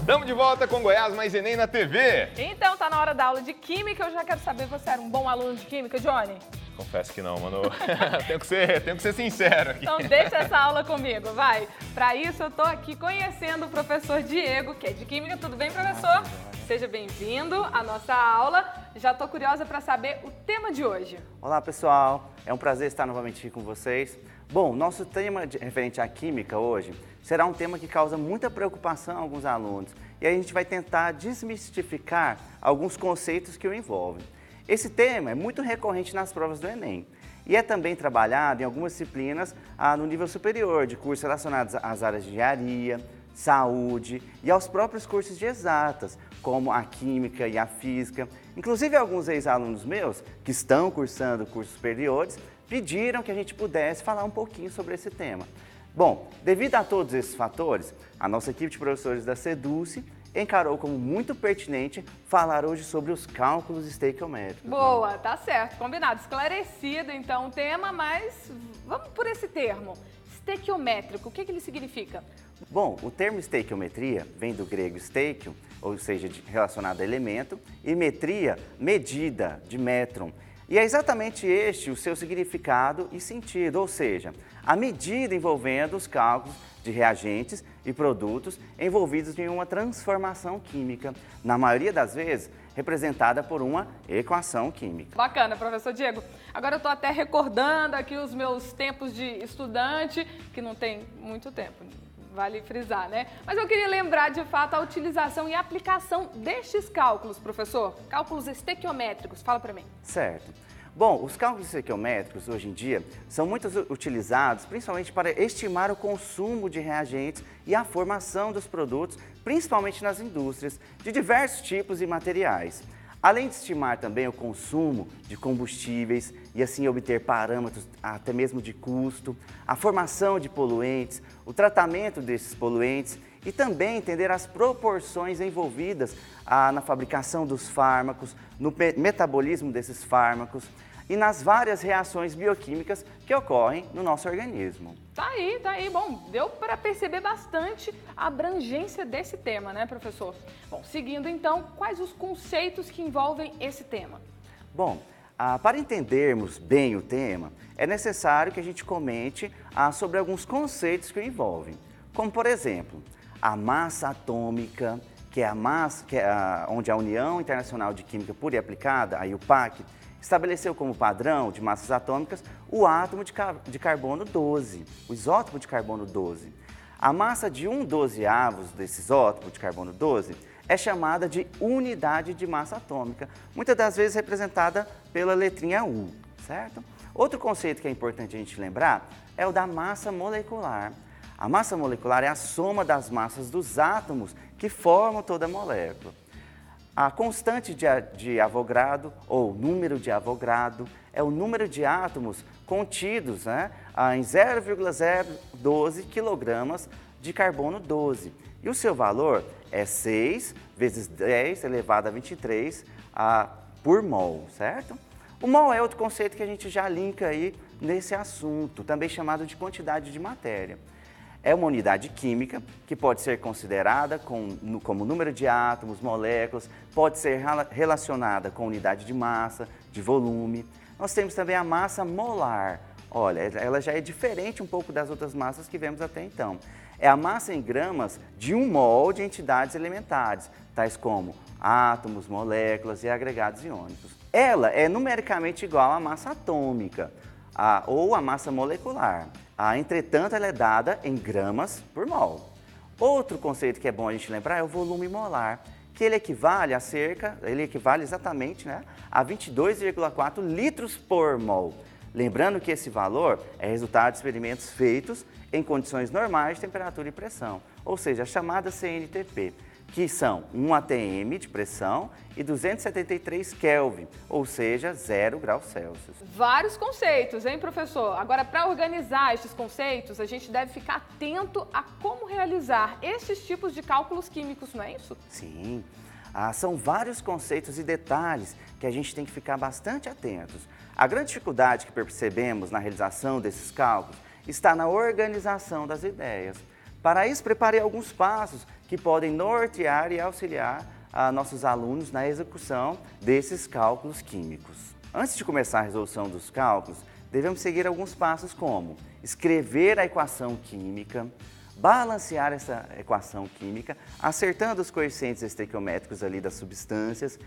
Estamos de volta com Goiás Mais Enem na TV. Então, tá na hora da aula de Química. Eu já quero saber, você era um bom aluno de Química, Johnny? Confesso que não, mano. tenho que ser sincero aqui. Então deixa essa aula comigo, vai. Para isso eu tô aqui conhecendo o professor Diego, que é de Química. Tudo bem, professor? Seja bem-vindo à nossa aula. Já tô curiosa para saber o tema de hoje. Olá, pessoal. É um prazer estar novamente aqui com vocês. Bom, nosso tema referente à Química hoje será um tema que causa muita preocupação a alguns alunos. E aí a gente vai tentar desmistificar alguns conceitos que o envolvem. Esse tema é muito recorrente nas provas do Enem e é também trabalhado em algumas disciplinas no nível superior, de cursos relacionados às áreas de engenharia, saúde e aos próprios cursos de exatas, como a Química e a Física. Inclusive, alguns ex-alunos meus que estão cursando cursos superiores pediram que a gente pudesse falar um pouquinho sobre esse tema. Bom, devido a todos esses fatores, a nossa equipe de professores da Seduce encarou como muito pertinente falar hoje sobre os cálculos estequiométricos. Boa, tá certo, combinado. Esclarecido então o tema, mas vamos por esse termo. Estequiométrico, o que ele significa? Bom, o termo estequiometria vem do grego steikio, ou seja, relacionado a elemento, e metria, medida, de metron. E é exatamente este o seu significado e sentido, ou seja, a medida envolvendo os cálculos de reagentes e produtos envolvidos em uma transformação química, na maioria das vezes representada por uma equação química. Bacana, professor Diego. Agora eu estou até recordando aqui os meus tempos de estudante, que não tem muito tempo, vale frisar, né? Mas eu queria lembrar de fato a utilização e aplicação destes cálculos, professor. Cálculos estequiométricos, fala para mim. Certo. Bom, os cálculos estequiométricos hoje em dia são muito utilizados principalmente para estimar o consumo de reagentes e a formação dos produtos, principalmente nas indústrias, de diversos tipos e materiais. Além de estimar também o consumo de combustíveis e assim obter parâmetros até mesmo de custo, a formação de poluentes, o tratamento desses poluentes e também entender as proporções envolvidas na fabricação dos fármacos, no metabolismo desses fármacos e nas várias reações bioquímicas que ocorrem no nosso organismo. Tá aí. Bom, deu para perceber bastante a abrangência desse tema, né, professor? Bom, seguindo então, quais os conceitos que envolvem esse tema? Bom, para entendermos bem o tema, é necessário que a gente comente sobre alguns conceitos que o envolvem, como por exemplo, a massa atômica, que é a massa, onde a União Internacional de Química Pura e Aplicada, a IUPAC, estabeleceu como padrão de massas atômicas o átomo de carbono 12, o isótopo de carbono 12. A massa de 1/12 desse isótopo de carbono 12 é chamada de unidade de massa atômica, muitas das vezes representada pela letrinha U, certo? Outro conceito que é importante a gente lembrar é o da massa molecular. A massa molecular é a soma das massas dos átomos que formam toda a molécula. A constante de Avogadro, ou número de Avogadro, é o número de átomos contidos em 0,012 kg de carbono 12. E o seu valor é 6 vezes 10 elevado a 23 por mol, certo? O mol é outro conceito que a gente já linka aí nesse assunto, também chamado de quantidade de matéria. É uma unidade química que pode ser considerada como número de átomos, moléculas, pode ser relacionada com unidade de massa, de volume. Nós temos também a massa molar. Olha, ela já é diferente um pouco das outras massas que vemos até então. É a massa em gramas de 1 mol de entidades elementares, tais como átomos, moléculas e agregados iônicos. Ela é numericamente igual à massa atômica ou à massa molecular. Entretanto, ela é dada em gramas por mol. Outro conceito que é bom a gente lembrar é o volume molar, que ele equivale exatamente a 22,4 litros por mol. Lembrando que esse valor é resultado de experimentos feitos em condições normais de temperatura e pressão, ou seja, a chamada CNTP, que são 1 atm de pressão e 273 Kelvin, ou seja, 0 graus Celsius. Vários conceitos, hein, professor? Agora, para organizar esses conceitos, a gente deve ficar atento a como realizar esses tipos de cálculos químicos, não é isso? Sim, são vários conceitos e detalhes que a gente tem que ficar bastante atentos. A grande dificuldade que percebemos na realização desses cálculos está na organização das ideias. Para isso, preparei alguns passos que podem nortear e auxiliar a nossos alunos na execução desses cálculos químicos. Antes de começar a resolução dos cálculos, devemos seguir alguns passos como escrever a equação química, balancear essa equação química, acertando os coeficientes estequiométricos ali das substâncias,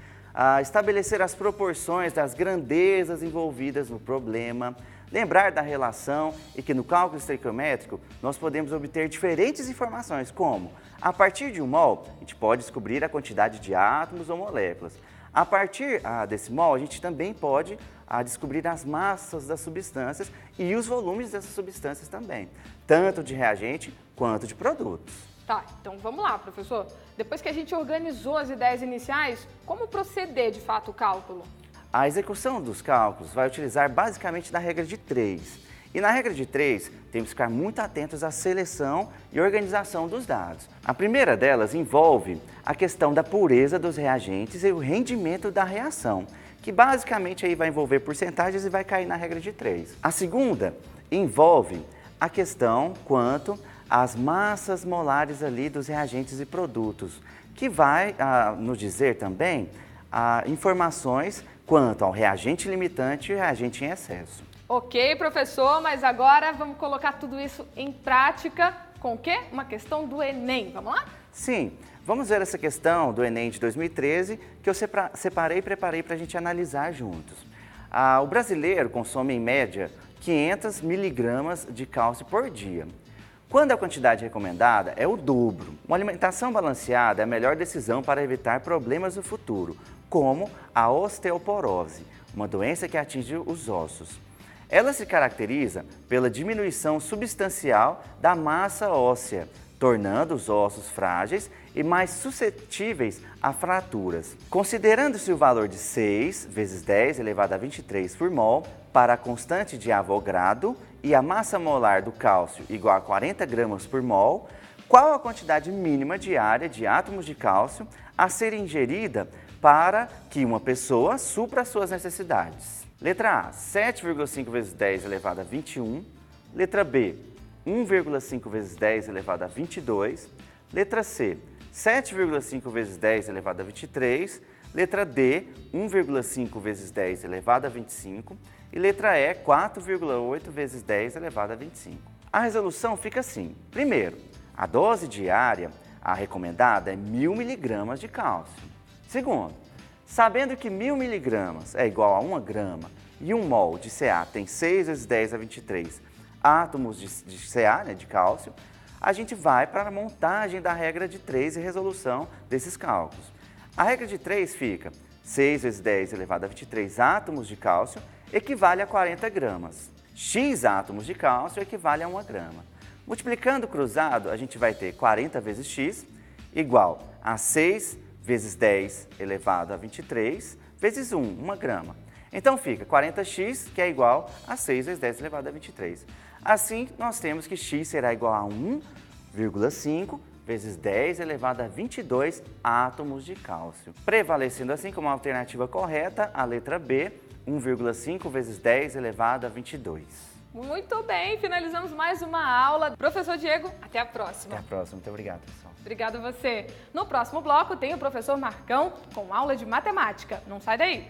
estabelecer as proporções das grandezas envolvidas no problema, lembrar da relação e que no cálculo estequiométrico nós podemos obter diferentes informações, como a partir de um mol, a gente pode descobrir a quantidade de átomos ou moléculas. A partir desse mol, a gente também pode descobrir as massas das substâncias e os volumes dessas substâncias também, tanto de reagente quanto de produtos. Tá, então vamos lá, professor. Depois que a gente organizou as ideias iniciais, como proceder de fato o cálculo? A execução dos cálculos vai utilizar basicamente na regra de 3. E na regra de 3, temos que ficar muito atentos à seleção e organização dos dados. A primeira delas envolve a questão da pureza dos reagentes e o rendimento da reação, que basicamente aí vai envolver porcentagens e vai cair na regra de 3. A segunda envolve a questão quanto às massas molares ali dos reagentes e produtos, que vai nos dizer também informações quanto ao reagente limitante e reagente em excesso. Ok, professor, mas agora vamos colocar tudo isso em prática com o quê? Uma questão do Enem, vamos lá? Sim, vamos ver essa questão do Enem de 2013 que eu separei e preparei para a gente analisar juntos. O brasileiro consome em média 500 miligramas de cálcio por dia, quando a quantidade recomendada é o dobro. Uma alimentação balanceada é a melhor decisão para evitar problemas no futuro, como a osteoporose, uma doença que atinge os ossos. Ela se caracteriza pela diminuição substancial da massa óssea, tornando os ossos frágeis e mais suscetíveis a fraturas. Considerando-se o valor de 6 vezes 10 elevado a 23 por mol para a constante de Avogadro e a massa molar do cálcio igual a 40 gramas por mol, qual a quantidade mínima diária de átomos de cálcio a ser ingerida para que uma pessoa supra suas necessidades? Letra A, 7,5 vezes 10 elevado a 21. Letra B, 1,5 vezes 10 elevado a 22. Letra C, 7,5 vezes 10 elevado a 23. Letra D, 1,5 vezes 10 elevado a 25. E letra E, 4,8 vezes 10 elevado a 25. A resolução fica assim. Primeiro, a dose diária, a recomendada, é 1.000 miligramas de cálcio. Segundo, sabendo que 1.000 miligramas é igual a 1 grama e 1 mol de Ca tem 6 vezes 10 a 23 átomos de Ca, de cálcio, a gente vai para a montagem da regra de 3 e resolução desses cálculos. A regra de 3 fica 6 vezes 10 elevado a 23 átomos de cálcio equivale a 40 gramas. X átomos de cálcio equivale a 1 grama. Multiplicando cruzado, a gente vai ter 40 vezes x igual a 6 vezes 10 elevado a 23 vezes 1 grama. Então fica 40x, que é igual a 6 vezes 10 elevado a 23. Assim, nós temos que x será igual a 1,5 vezes 10 elevado a 22 átomos de cálcio. Prevalecendo assim como a alternativa correta, a letra B, 1,5 vezes 10 elevado a 22. Muito bem, finalizamos mais uma aula. Professor Diego, até a próxima. Até a próxima, muito obrigado, pessoal. Obrigada a você. No próximo bloco tem o professor Marcão com aula de matemática. Não sai daí.